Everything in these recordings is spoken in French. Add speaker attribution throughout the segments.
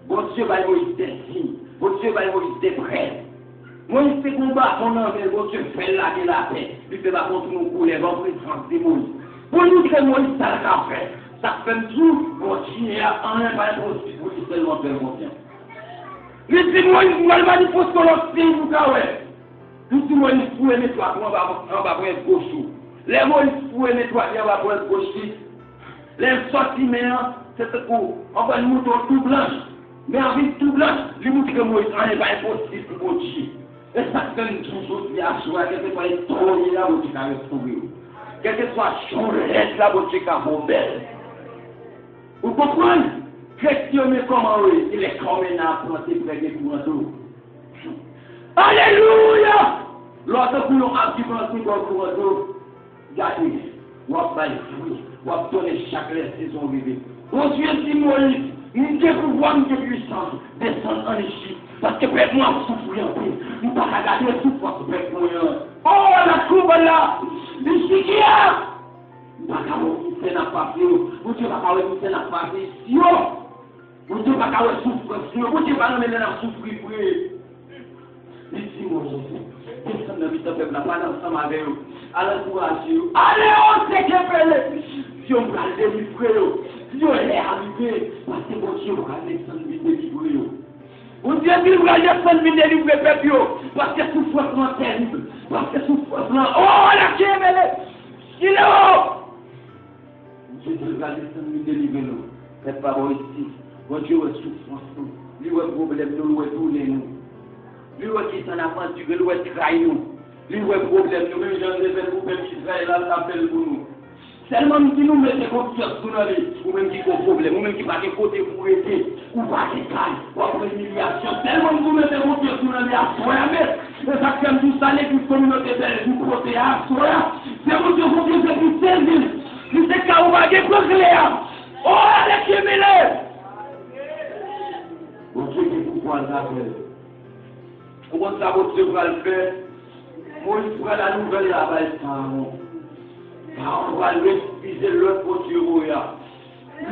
Speaker 1: Bon Dieu va Moïse des signes. Bon Dieu va Moïse des prêtres. Moïse fait combat, son nom, mais bon Dieu fait la paix. Il fait pas contre nous couler, va prendre France de Moïse. Pour nous que Moïse, ça l'a fait. Ça fait tout, continuer à en un pas possible pour lui seulement faire confiance. Mais si Moïse, moi, il m'a dit, faut que l'on signe, vous savez. Tout le monde pour nettoyer, on va prendre gauche. Les Moïse pour nettoyer, on va prendre gauche. Les sortiments, c'est pour on va une mouton tout blanche. Mais en vie tout blanche, les moutons que Moïse, on n'est pas impossible pour Dieu. Et ça fait toujours bien à soi, quel que soit les taureaux là, vous avez retrouvé. Quel que soit chonrette là, vous avez belle. Vous comprenez? Questionner comment il est comme un apprenti près des courants. Alléluia! Lorsque vous avez pensé dans le courant, regardez, vous avez fruit, vous avez donné chaque saison vivée. Bon Dieu dit Moïse, nous devons pouvoir, nous devons puissance, descendre en Égypte. Parce que peut-être moi, je souffre un peu. Nous ne pouvons pas regarder la souffrance peut-être moi. Oh, la courbe là! Ici qui a! Nous ne pouvons pas regarder la papier. Nous ne pouvons pas regarder la papier ici. Nous ne pouvons pas regarder la souffrance. Nous ne pouvons pas regarder la souffrance. Ici, mon Jésus. Descendre dans le peuple là, pas ensemble avec eux. Allez, encourager. Allez, on sait que si on va le délivrer, si on est arrivé, parce que mon Dieu va descendre le délivrer. Vous Dieu dit, vous allez descendre le délivrer, peuple, parce que souffrance est terrible. Parce que souffrance est. Oh, la kémele! Il est haut! Dieu dit, vous allez descendre le délivrer. Faites pas ici. Mon Dieu est souffrance. Lui, est problème, nous, est tous les nous. Lui, qui s'en a vendu, lui, est trahi nous. Lui, est problème, nous, même j'en ai fait pour même Israël, là, appelle pour nous. Seulement, si nous mettons confiance sur nous, ou même qui ont problème, ou même qui pas de côté pour aider, ou pas de caille, ou après humiliation, tellement que vous mettez confiance sur nous, à soi, mais ça fait tout ça, les plus communautés belles, vous protégez à soi, c'est vous qui vous dites que vous servir, vous êtes qu'à vous baguer pour clair. Oh, allez, qui est mêlé! Bon Dieu, qui vous voit là, comment ça, votre Dieu va le faire? Moi, il fera la nouvelle là-bas, on va respiser le Dieu.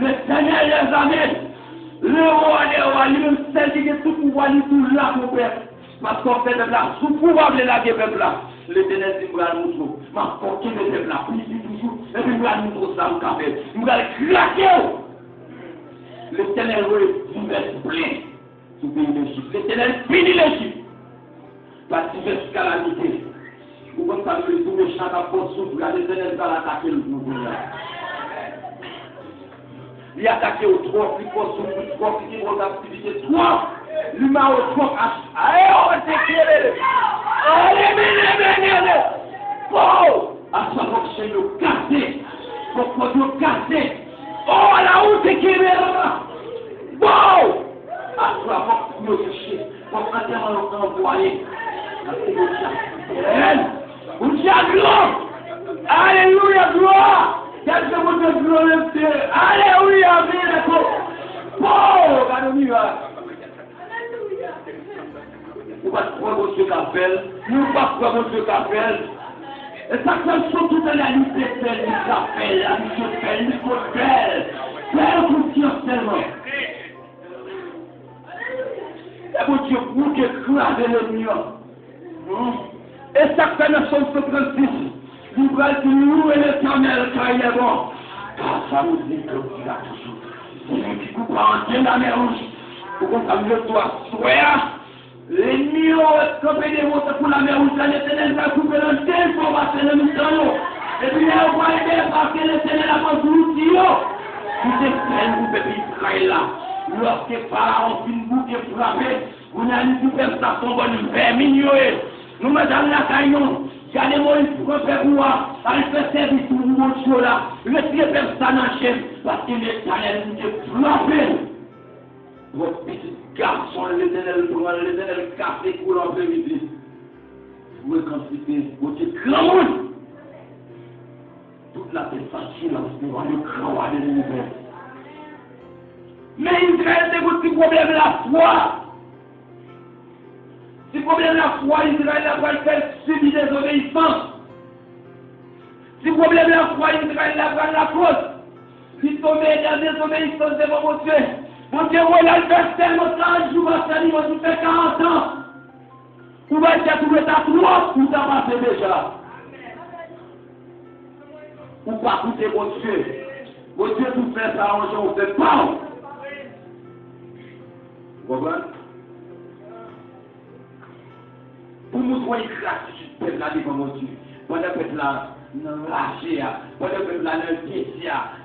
Speaker 1: Le Seigneur les amis, le roi, lui-même, celle qui est tout pouvoir, lui, tout là, mon père. Parce qu'on fait de la sous pouvoir de la peuple là. L'Éternel dit, nous allons nous trouver. Ma portée de peuple là, puis toujours, et puis nous allons nous trouver ça, nous allons craquer. L'Éternel, vous êtes plein sous pays d'Égypte. L'Éternel finit l'Égypte. Parce que c'est calamité. Vous pouvez savoir que tout méchant a pour souffle, l'Éternel va l'attaquer le pouvoir. Il a attaqué au trop, il faut souffle, il faut qu'il y ait une activité. Toi, l'humain au trop, allez, on va t'éclairer. Allez, bon, à sa prochaine, le casser, pour qu'on le casser. Oh, la route est qui est là. Bon, à sa prochaine, le toucher, pour qu'on envoyer. Vous dites gloire. Alléluia, gloire. Quel que votre gloire est. Alléluia, bien. Bon, alléluia. Nous ne pas croire votre qu'appelle. Nous ne pas croire votre qu'appelle. Et ça fait surtout dans la lutte des pelles, nous appelle, la lutte des pelles, nous appelle. Faire confiance tellement. Et mon Dieu, vous qui écrasez le mur. Et ça fait le son 56. Nous allons louer l'Éternel car il est bon. Car ça nous dit que Dieu a toujours. C'est lui qui coupe en Dieu la mer rouge. Pour qu'on s'amuse toi, soya. L'ennemi a campé des mots pour la mer rouge. L'Éternel va couper le ciel pour passer le mystère. Et puis il va aider parce que l'Éternel a pas tout l'outil. Tout est plein de peuple Israël là. Lorsque Pharaon finit de bouquet frappé, vous n'avez plus personne bonne vermignon. Nous mettons la caillon, gardez Moïse pour un père roi, elle fait service pour mon Dieu là, retirez personne en chef, parce que l'Éternel nous a frappé. Votre petit garçon, l'Éternel prend, l'Éternel casse pour l'après-midi. Vous réconciliez votre grand monde. Toute la facile devant le grand roi de l'univers. Mais Israël, c'est votre problème la foi. Si le problème de la foi, Israël n'a pas fait subir des obéissances. Si le problème de la foi, Israël n'a pas la cause. Si tombe dans des obéissances devant mon Dieu, Mon Dieu, on a le tellement 30 jours, on fait 40 ans. Vous va dire tout le temps, vous ça passé déjà. Ou pas écouter mon Dieu. Mon Dieu, tout fait ça, on fait pas. Vous comprenez? Pour nous trouver gratitude, peuple là devant mon Dieu. Pendant que peuple là, dans le lâché, pendant que peuple là, dans le pied,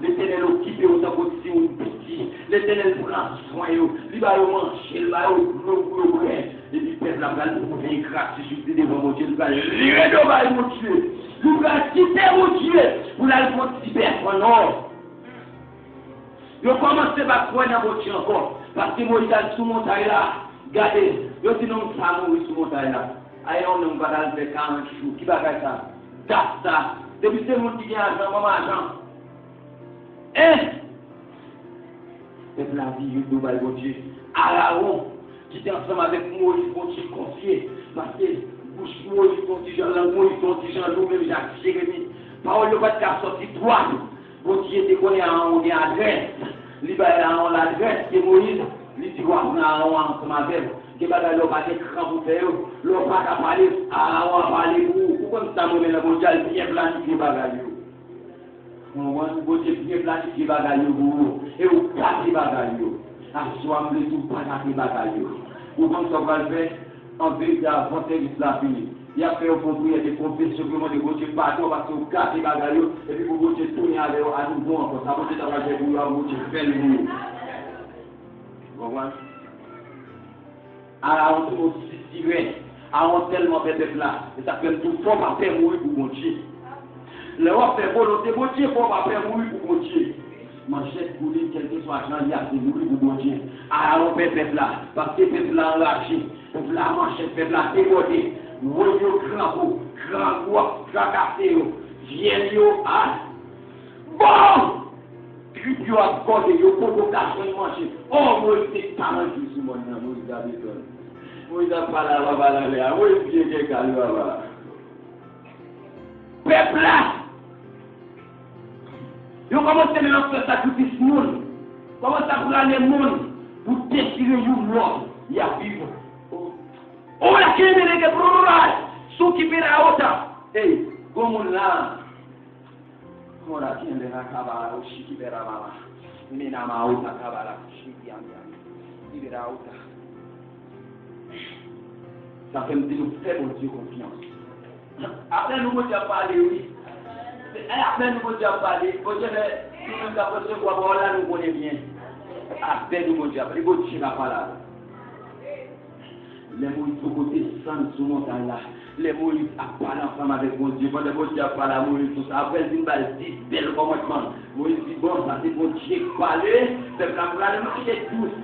Speaker 1: l'Éternel occupé autant que si on petit, l'Éternel prend soin, il va manger, il va l'eau, et puis peuple là, va trouver gratitude devant mon Dieu, il va livrer devant mon Dieu, il va quitter mon Dieu, pour la participer à son ordre. Je commence par croire dans mon Dieu encore, parce que Moïse est sous montagne là, regardez, je dis non, ça mourir sous montagne là. Aïe, on va dans le 40 jours. Qui va faire ça? Gâte ça. Depuis c'est mon qui a argent, maman argent. C'est la vie du Dubaï, bon Dieu. Aaron, qui était ensemble avec Moïse, bon Dieu, confié. Parce que Moïse, bon Dieu, Moïse, bon Dieu, nous-mêmes, Jacques, Jérémie. Parole de votre cas sorti droit. Bon Dieu, tu connais Aaron, on est adresse. Libère Aaron l'adresse, c'est Moïse. Il dit, Aaron, ensemble avec. Qui va dans le paquet grand pour faire, le pas à parler, on va parler pour comme ça, le mondial bien planifié bagaille. On va bien planifié bagaille et on casse bagaille. Assommez tout pas à bagaille. Ou comme ça va le faire, en vérité, avant que l'islam finisse. Il a fait un contrôle des confessions pour de Gauthier partout parce que vous cassez bagaille et puis vous Gauthier tourner à nouveau encore. Ça va être un pour Gauthier faire le mot. Vous comprenez? Alors, on aussi tiré, on tellement fait de là, et ça fait tout, faut pas faire mourir pour mon Dieu. Le roi fait volonté, mon Dieu, faut pas faire mourir pour mon Dieu. Manchette pour lui, quel que soit l'argent, il y a des mourir pour mon Dieu. Alors, on fait peuple là, parce que peuple là enragé, peuple là manchette, peuple là débordé, voyons grand bois, tracassé, viens yo, bon! Yo a accordé, yo provocation de manger. Oh, moi, c'est 40 jours sur mon nom, moi, je suis moi, je suis pas là, moi, je suis bien calé, peuple là, yo commence à faire sacrifice monde, commence à prendre le monde pour déchirer l'autre, il y a vivre. Oh, la clé de l'église, sous qui fait la haute. Hey, comme là. Ora tiende la cabala, usciti per la mala. Mina mauta cabala, usciti andiamo. Libera auta. Ça fait me dire nous faire mon Dieu confiance. Après nous vous dire parler oui. Après nous vous dire parler, vous dire nous même d'après ce qu'on là nous connaît bien. Après nous vous dire parler, vous dire la parole. Les mots de côté sans sous montagne là. Les Moïse a parlé ensemble avec mon Dieu. Pendant que Moïse a parlé à Moïse, tout ça. Après, il m'a dit, bel commandement. Moïse dit, bon, ça c'est mon Dieu qui parle. C'est la parole, mais il est douce.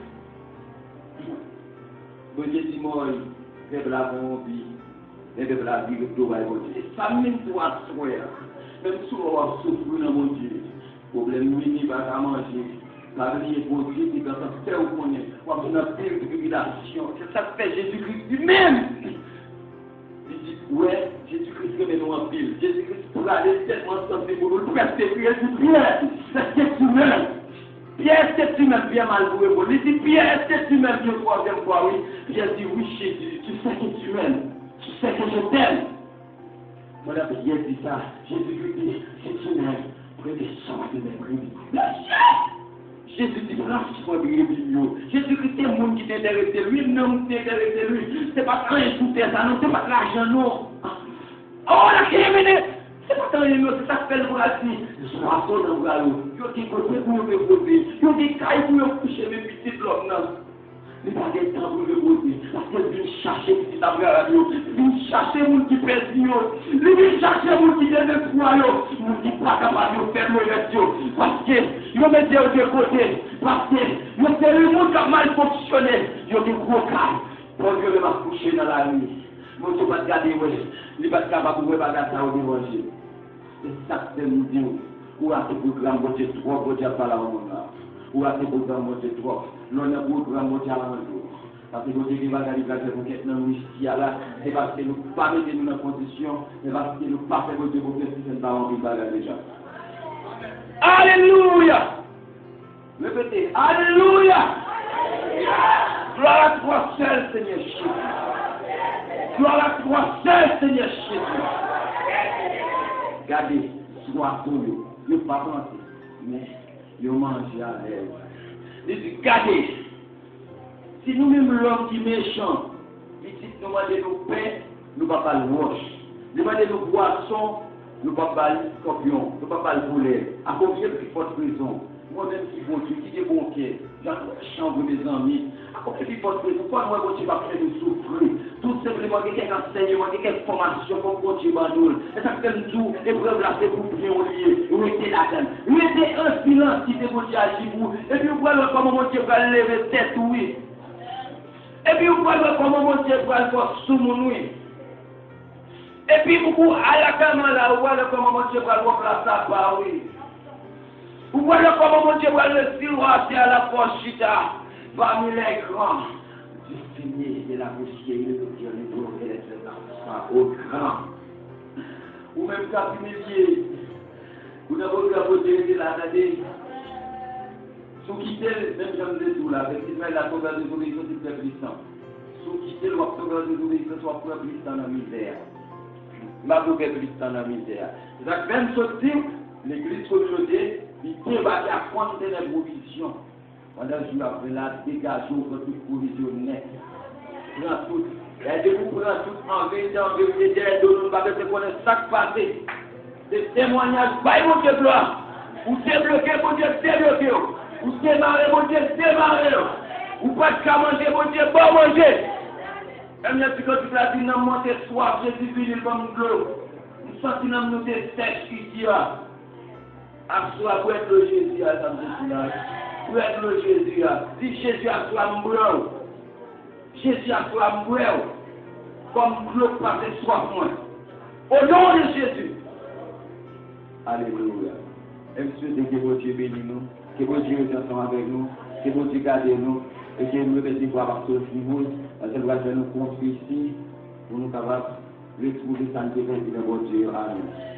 Speaker 1: Mon Dieu dit, Moïse, c'est la vie. C'est la vie de tout le monde. Ça même toi, même si on va souffrir dans mon Dieu. Problème, il va pas manger. La vie est pour Dieu, c'est quand ça fait au monde. On va faire une tribulation. C'est ça que fait Jésus-Christ lui-même. Ouais, Jésus-Christ remet nous en pile. Jésus-Christ pour aller tellement sentir pour nous presque Pierre dit Pierre, est-ce que tu m'aimes? Pierre, est-ce que tu m'aimes bien mal pour eux? Il dit Pierre, est-ce que tu m'aimes bien troisième fois? Oui. Pierre dit oui, Jésus, tu sais que tu m'aimes. Tu sais que je t'aime. Voilà, Pierre dit ça. Jésus-Christ dit si tu m'aimes, près des sangs de mes brebis. Jésus dit, branche-toi de Biblio. Jésus-Christ est le monde qui t'intéresse, lui, non, qui t'intéresse, lui. C'est pas quand il tout ça, non, c'est pas l'argent, non. Oh, la criminelle, c'est pas quand il c'est ça que fait le voici. Je vois ça dans le galop. Il y a des côtés pour me poser. Il y a des cailles pour me coucher mes petits blocs, non. Il n'y a pas de temps pour me poser. Parce qu'il vient chercher petit après la radio. Il vient chercher mon qui pèse, il vient chercher mon qui vient de froid, mon qui n'est pas capable de faire le reste. Parce que, il va mettre de côté. Parce que, c'est le monde qui a mal fonctionné. Il y a des gros cas. Pour Dieu, il va coucher dans la nuit. Mon Dieu va te garder, il va te capable de faire ça au évangile. C'est ça que nous disons. Ou à ce programme, vous êtes trop, vous êtes pas là au monde là. Ou à ce programme, vous êtes trop. L'on a pour programme, vous êtes à un jour. Parce que vous êtes pas garder pour qu'être dans le là, c'est parce que nous ne pas mettre nous dans condition, c'est parce que nous ne pas faire votre pour que c'est pas envie de bagarre déjà. Alléluia! Répétez, Alléluia! Gloire à toi seul, Seigneur Jésus. Gloire à toi seul, Seigneur Jésus. Regardez, sois pour eux. Ils ne pas penser, mais ils mangent à l'aise. Il dit, regardez, si nous-mêmes l'homme qui est méchant, il dit, nous demandons nos pains, nous ne pouvons pas le roche. Nous demandons nos boissons, nous ne pouvons pas le scorpion, nous ne pouvons pas le poulet. À combien de fortes prison? Moi-même qui bon Dieu, qui est bon cœur, dans la chambre de mes amis, à combien de fortes prison? Pourquoi moi, bon Dieu, va faire nous souffrir? Tout simplement, quelques enseignements, quelques formations, comme bon Dieu, bandoule. Et ça fait nous, épreuve là, c'est pour bien oublier, ou était là-dedans. Ou était un silence qui était bon Dieu à vous. Et puis, vous voyez comment mon Dieu va lever tête, oui. Et puis, vous voyez comment mon Dieu va le faire sous mon oui. Et puis, vous à la caméra là, vous voyez comment mon Dieu va le remplacer à part, oui. Vous voyez comment mon Dieu va le siroiter à la force chita, parmi les grands. Du Seigneur de la poussière, le Dieu, le Dieu, le au grand. Ou même qu'à humilier, vous n'avez pas posé la tête. Sous quitter, même j'aime des tout là, avec la sauvegarde de l'obéissance, c'est très puissant. Sous quitter, le sauvegarde de l'obéissance, soit plus puissant dans la misère. Ma plus puissant dans la misère. C'est ça que même sortir, l'église communauté, il peut battre à contre les provisions. Pendant que je après là, dégagez toute provision nette. Prends tout. Et vous prenez tout en vérité, de nous, parce que c'est chaque passé. Des témoignages, bye mon Dieu, gloire. Vous débloquez, mon Dieu, débloquez. Vous démarrez, mon Dieu, démarrez. Vous pas de qu'à manger, mon Dieu, bon manger. Et bien, si quand tu l'as dit, nous montez soif, Jésus venu comme de l'eau. Nous sentons nous des sèches ici. Assois pour être le Jésus, pour être le Jésus. Si Jésus a soit m'brou, Jésus a soit m'brou, comme Claude passé soif moi. Au nom de Jésus. Alléluia. Et monsieur, que votre Dieu bénisse nous, que votre Dieu est ensemble avec nous, que votre Dieu garde nous, et que nous devons voir par ce niveau, parce que nous allons nous construire ici, pour nous capables de retrouver santé dans votre Dieu. Amen.